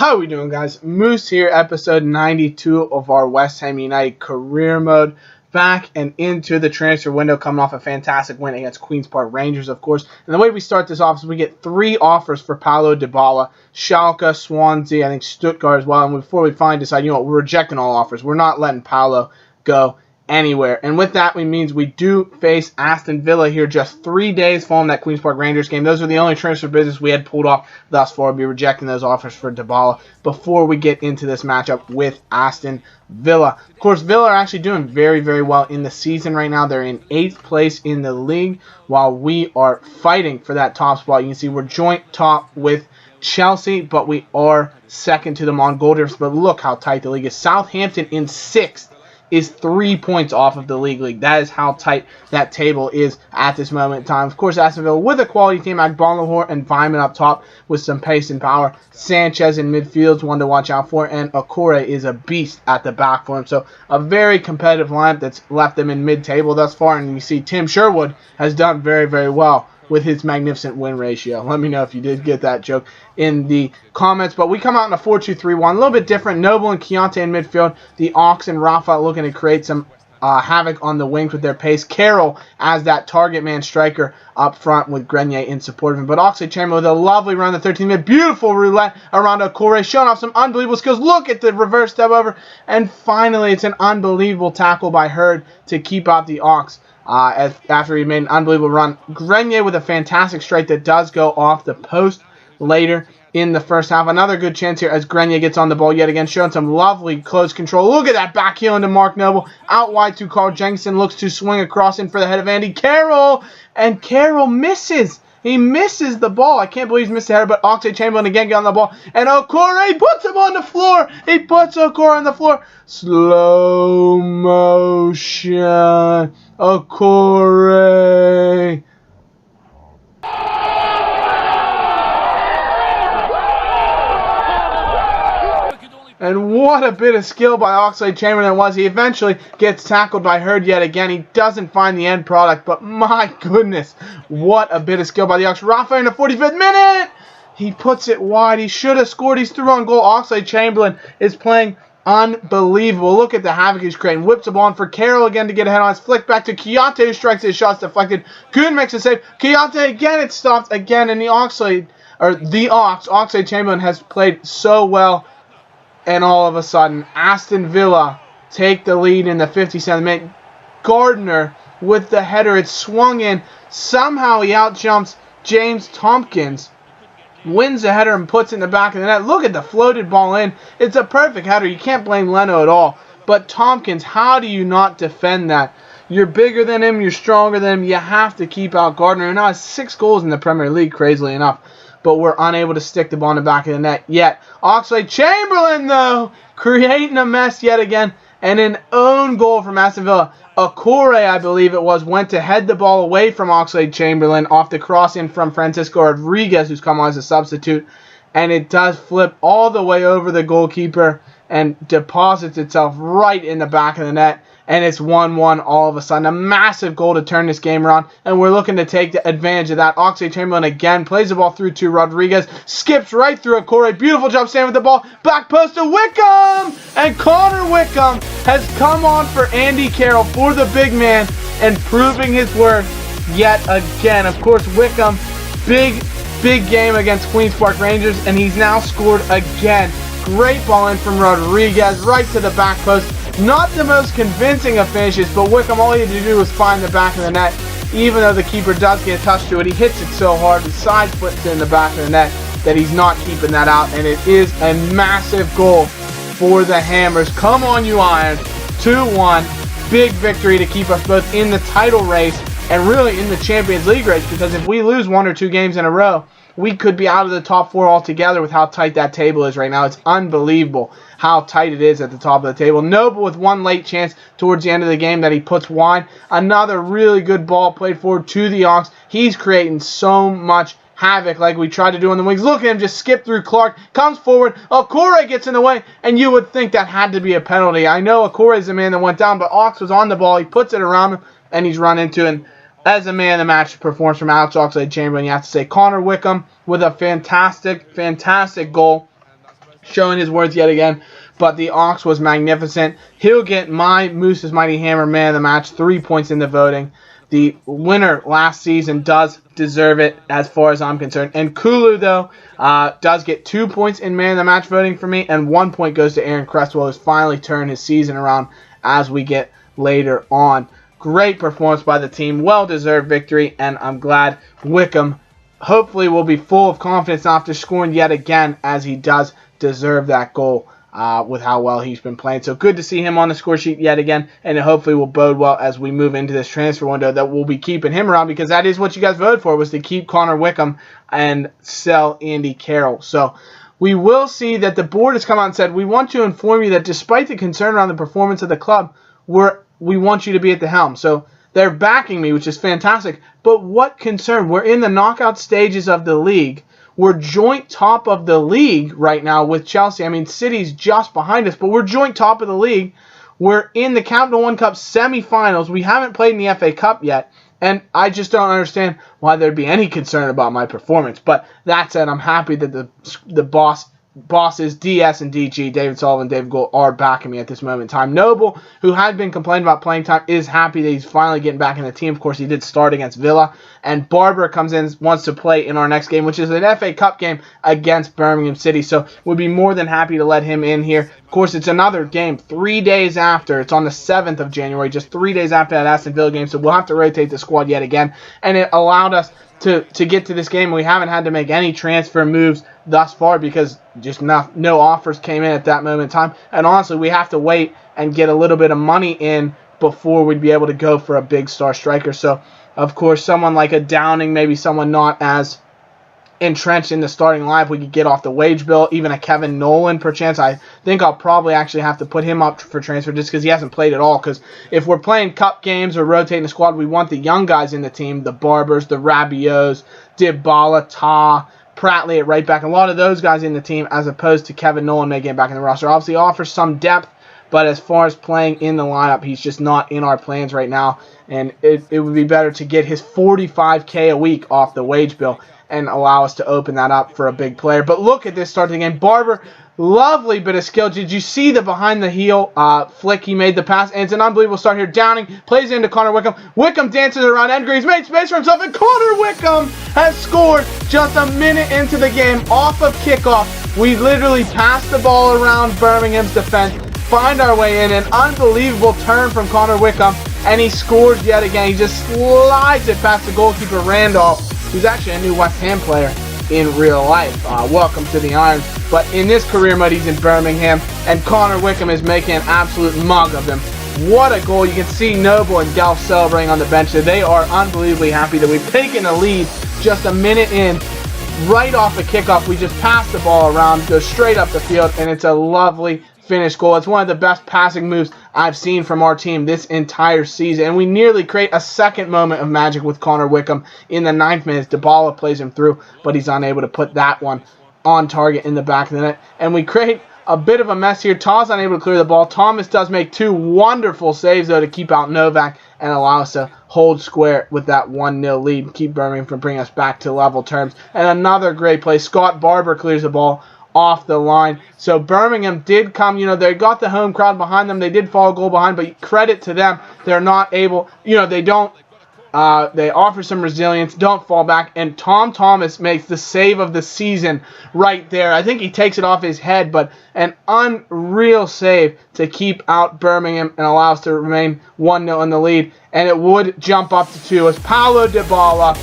How are we doing, guys? Moose here, episode 92 of our West Ham United career mode. Back and into the transfer window, coming off a fantastic win against Queen's Park Rangers, of course. And the way we start this off is we get 3 offers for Paulo Dybala, Schalke, Swansea, I think Stuttgart as well. And before we finally decide, we're rejecting all offers. We're not letting Paulo go anywhere. And with that, means we do face Aston Villa here just 3 days following that Queen's Park Rangers game. Those are the only transfer business we had pulled off thus far. We'll be rejecting those offers for Dybala before we get into this matchup with Aston Villa. Of course, Villa are actually doing very, very well in the season right now. They're in 8th place in the league while we are fighting for that top spot. You can see we're joint top with Chelsea, but we are second to them on goal difference. But look how tight the league is. Southampton in 6th. Is 3 points off of the league. That is how tight that table is at this moment in time. Of course, Aston Villa with a quality team like Bonlahor and Vyman up top with some pace and power. Sanchez in midfield is one to watch out for, and Okore is a beast at the back for him. So a very competitive lineup that's left them in mid-table thus far, and you see Tim Sherwood has done very, very well with his magnificent win ratio. Let me know if you did get that joke in the comments. But we come out in a 4-2-3-1, a little bit different. Noble and Keontae in midfield. The Ox and Rafa looking to create some havoc on the wings with their pace. Carroll as that target man striker up front with Grenier in support of him. But Oxlade-Chamberlain with a lovely run the 13th minute. Beautiful roulette around Okore, showing off some unbelievable skills. Look at the reverse step over. And finally, it's an unbelievable tackle by Hurd to keep out the Ox. After he made an unbelievable run. Grenier with a fantastic strike that does go off the post later in the first half. Another good chance here as Grenier gets on the ball yet again, showing some lovely close control. Look at that back heel into Mark Noble. Out wide to Carl Jenkinson. Looks to swing across in for the head of Andy Carroll. And Carroll misses. He misses the ball. I can't believe he's missed the header, but Oxlade-Chamberlain again got on the ball. And Okore puts him on the floor. He puts Okore on the floor. Slow motion. Okore. And what a bit of skill by Oxlade-Chamberlain was. He eventually gets tackled by Hurd yet again. He doesn't find the end product, but my goodness, what a bit of skill by the Ox. Rafa in the 45th minute. He puts it wide. He should have scored. He's through on goal. Oxlade-Chamberlain is playing unbelievable. Look at the havoc he's creating. Whips the ball in for Carroll again to get ahead on his flick back to Keontae, who strikes his shots deflected. Goon makes a save. Keontae again, it stopped again, and Oxlade-Chamberlain has played so well. And all of a sudden, Aston Villa take the lead in the 57th minute. Gardner with the header. It's swung in. Somehow he outjumps James Tompkins. Wins the header and puts it in the back of the net. Look at the floated ball in. It's a perfect header. You can't blame Leno at all. But Tompkins, how do you not defend that? You're bigger than him. You're stronger than him. You have to keep out Gardner. And now has 6 goals in the Premier League, crazily enough. But we're unable to stick the ball in the back of the net yet. Oxlade-Chamberlain, though, creating a mess yet again. And an own goal from Aston Villa. Okore, I believe it was, went to head the ball away from Oxlade-Chamberlain off the cross in from Francisco Rodriguez, who's come on as a substitute. And it does flip all the way over the goalkeeper and deposits itself right in the back of the net. And it's 1-1 all of a sudden. A massive goal to turn this game around. And we're looking to take advantage of that. Oxlade-Chamberlain again plays the ball through to Rodriguez. Skips right through Okore. Beautiful job standing with the ball. Back post to Wickham. And Connor Wickham has come on for Andy Carroll for the big man. And proving his worth yet again. Of course, Wickham, big game against Queen's Park Rangers. And he's now scored again. Great ball in from Rodriguez right to the back post. Not the most convincing of finishes, but Wickham, all he had to do was find the back of the net. Even though the keeper does get a touch to it, he hits it so hard, his side flips in the back of the net, that he's not keeping that out. And it is a massive goal for the Hammers. Come on, you Irons. 2-1. Big victory to keep us both in the title race and really in the Champions League race, because if we lose 1 or 2 games in a row, we could be out of the top 4 altogether with how tight that table is right now. It's unbelievable how tight it is at the top of the table. Noble with one late chance towards the end of the game that he puts wide. Another really good ball played forward to the Ox. He's creating so much havoc like we tried to do on the wings. Look at him just skip through Clark. Comes forward. Okore gets in the way. And you would think that had to be a penalty. I know Okore is the man that went down, but Ox was on the ball. He puts it around him and he's run into it. As a man of the match performance from Alex Oxlade-Chamberlain, you have to say Connor Wickham with a fantastic goal. showing his worth yet again. But the Ox was magnificent. He'll get my Moose's Mighty Hammer man of the match, 3 points in the voting. The winner last season does deserve it as far as I'm concerned. And Kulu, though, does get 2 points in man of the match voting for me. And 1 point goes to Aaron Cresswell, who's finally turned his season around as we get later on. Great performance by the team. Well-deserved victory. And I'm glad Wickham hopefully will be full of confidence after scoring yet again, as he does deserve that goal. With how well he's been playing. So good to see him on the score sheet yet again, and it hopefully will bode well as we move into this transfer window that we'll be keeping him around, because that is what you guys voted for, was to keep Connor Wickham and sell Andy Carroll. So we will see that the board has come out and said, we want to inform you that despite the concern around the performance of the club, we want you to be at the helm. So they're backing me, which is fantastic. But what concern? We're in the knockout stages of the league. We're joint top of the league right now with Chelsea. I mean, City's just behind us, but we're joint top of the league. We're in the Capital One Cup semifinals. We haven't played in the FA Cup yet, and I just don't understand why there'd be any concern about my performance. But that said, I'm happy that the bosses, DS and DG, David Sullivan, David Gold, are backing me at this moment in time. Noble, who had been complaining about playing time, is happy that he's finally getting back in the team. Of course, he did start against Villa. And Barber comes in, wants to play in our next game, which is an FA Cup game against Birmingham City. So we'd be more than happy to let him in here. Of course, it's another game 3 days after. It's on the 7th of January, just 3 days after that Aston Villa game. So we'll have to rotate the squad yet again. And it allowed us to get to this game. We haven't had to make any transfer moves thus far because just no offers came in at that moment in time. And honestly, we have to wait and get a little bit of money in before we'd be able to go for a big star striker. So, of course, someone like a Downing, maybe someone not as entrenched in the starting lineup, we could get off the wage bill. Even a Kevin Nolan, perchance. I think I'll probably actually have to put him up for transfer just because he hasn't played at all. Because if we're playing cup games or rotating the squad, we want the young guys in the team, the Barbers, the Rabios, Dybala, Ta, Pratley at right back. A lot of those guys in the team as opposed to Kevin Nolan making it back in the roster. Obviously offers some depth, but as far as playing in the lineup, he's just not in our plans right now. And it would be better to get his $45K a week off the wage bill and allow us to open that up for a big player. But look at this start of the game. Barber, lovely bit of skill. Did you see the behind-the-heel flick? He made the pass, and it's an unbelievable start here. Downing plays into Connor Wickham. Wickham dances around Edgar. He's made space for himself, and Connor Wickham has scored just a minute into the game off of kickoff. We literally passed the ball around Birmingham's defense, find our way in, an unbelievable turn from Connor Wickham, and he scores yet again. He just slides it past the goalkeeper, Randolph, who's actually a new West Ham player in real life. Welcome to the Irons. But in this career mode, he's in Birmingham, and Connor Wickham is making an absolute mug of him. What a goal. You can see Noble and Delph celebrating on the bench. So they are unbelievably happy that we've taken the lead just a minute in. Right off a kickoff, we just pass the ball around, go straight up the field, and it's a lovely finished goal. It's one of the best passing moves I've seen from our team this entire season. And we nearly create a second moment of magic with Connor Wickham in the 9th minute. Dybala plays him through, but he's unable to put that one on target in the back of the net. And we create a bit of a mess here. Taw's unable to clear the ball. Thomas does make 2 wonderful saves, though, to keep out Novak and allow us to hold square with that 1-0 lead and keep Birmingham from bringing us back to level terms. And another great play. Scott Barber clears the ball off the line. So Birmingham did come, they got the home crowd behind them. They did fall a goal behind, but credit to them. They're not able, they don't, they offer some resilience, don't fall back. And Tom Thomas makes the save of the season right there. I think he takes it off his head, but an unreal save to keep out Birmingham and allow us to remain 1-0 in the lead. And it would jump up to 2 as Paulo Dybala,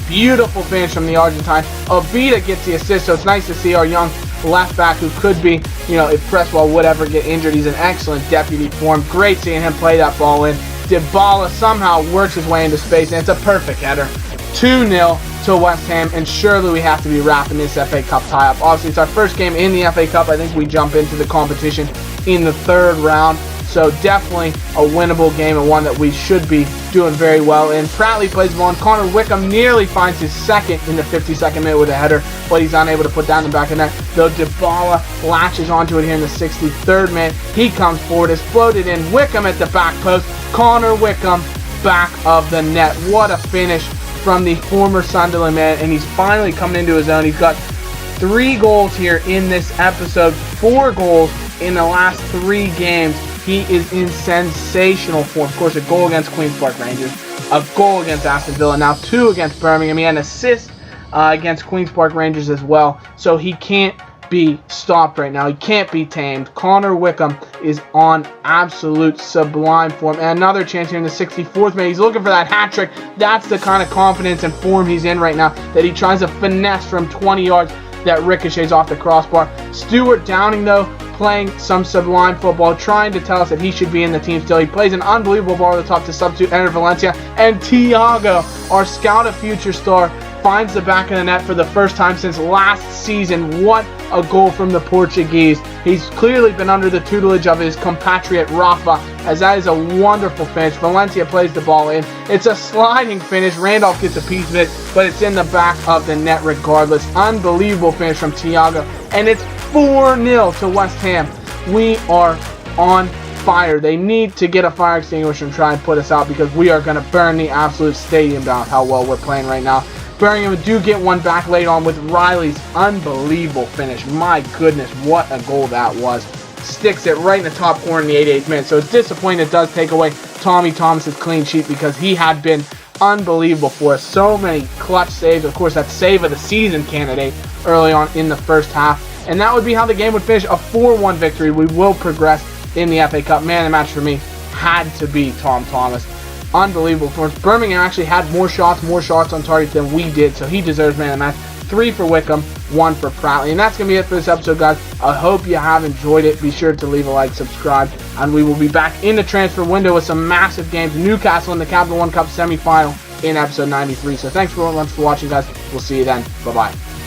beautiful finish from the Argentine. Oviedo gets the assist, so it's nice to see our young left back who could be, if Cresswell would ever get injured, he's an excellent deputy for him. Great seeing him play that ball in. Dybala somehow works his way into space, and it's a perfect header. 2-0 to West Ham, and surely we have to be wrapping this FA Cup tie-up. Obviously, it's our first game in the FA Cup. I think we jump into the competition in the 3rd round. So definitely a winnable game and one that we should be doing very well in. Pratley plays the ball, and Connor Wickham nearly finds his second in the 52nd minute with a header, but he's unable to put down the back of the net. Though Dybala latches onto it here in the 63rd minute. He comes forward, is floated in. Wickham at the back post. Connor Wickham back of the net. What a finish from the former Sunderland man, and he's finally coming into his own. He's got 3 goals here in this episode, 4 goals in the last 3 games. He is in sensational form. Of course, a goal against Queen's Park Rangers, a goal against Aston Villa, now 2 against Birmingham. He had an assist against Queen's Park Rangers as well. So he can't be stopped right now. He can't be tamed. Connor Wickham is on absolute sublime form. And another chance here in the 64th minute. He's looking for that hat trick. That's the kind of confidence and form he's in right now, that he tries to finesse from 20 yards that ricochets off the crossbar. Stuart Downing, though, playing some sublime football, trying to tell us that he should be in the team still. He plays an unbelievable ball over the top to substitute Enter Valencia. And Thiago, our scout of future star, finds the back of the net for the first time since last season. What a goal from the Portuguese. He's clearly been under the tutelage of his compatriot Rafa, as that is a wonderful finish. Valencia plays the ball in. It's a sliding finish. Randolph gets a piece of it, but it's in the back of the net regardless. Unbelievable finish from Thiago. And it's 4-0 to West Ham. We are on fire. They need to get a fire extinguisher and try and put us out, because we are going to burn the absolute stadium down how well we're playing right now. Birmingham do get one back late on with Riley's unbelievable finish. My goodness, what a goal that was. Sticks it right in the top corner in the 88th minute. So it's disappointing it does take away Tommy Thomas's clean sheet, because he had been unbelievable for us. So many clutch saves. Of course, that save of the season candidate early on in the first half. And that would be how the game would finish. A 4-1 victory. We will progress in the FA Cup. Man of the match for me had to be Tom Thomas. Unbelievable for us. Birmingham actually had more shots on target than we did, so he deserves man of the match. 3 for Wickham, 1 for Pratley. And that's going to be it for this episode, guys. I hope you have enjoyed it. Be sure to leave a like, subscribe, and we will be back in the transfer window with some massive games. Newcastle in the Capital One Cup semi-final in episode 93. So thanks very much for watching, guys. We'll see you then. Bye-bye.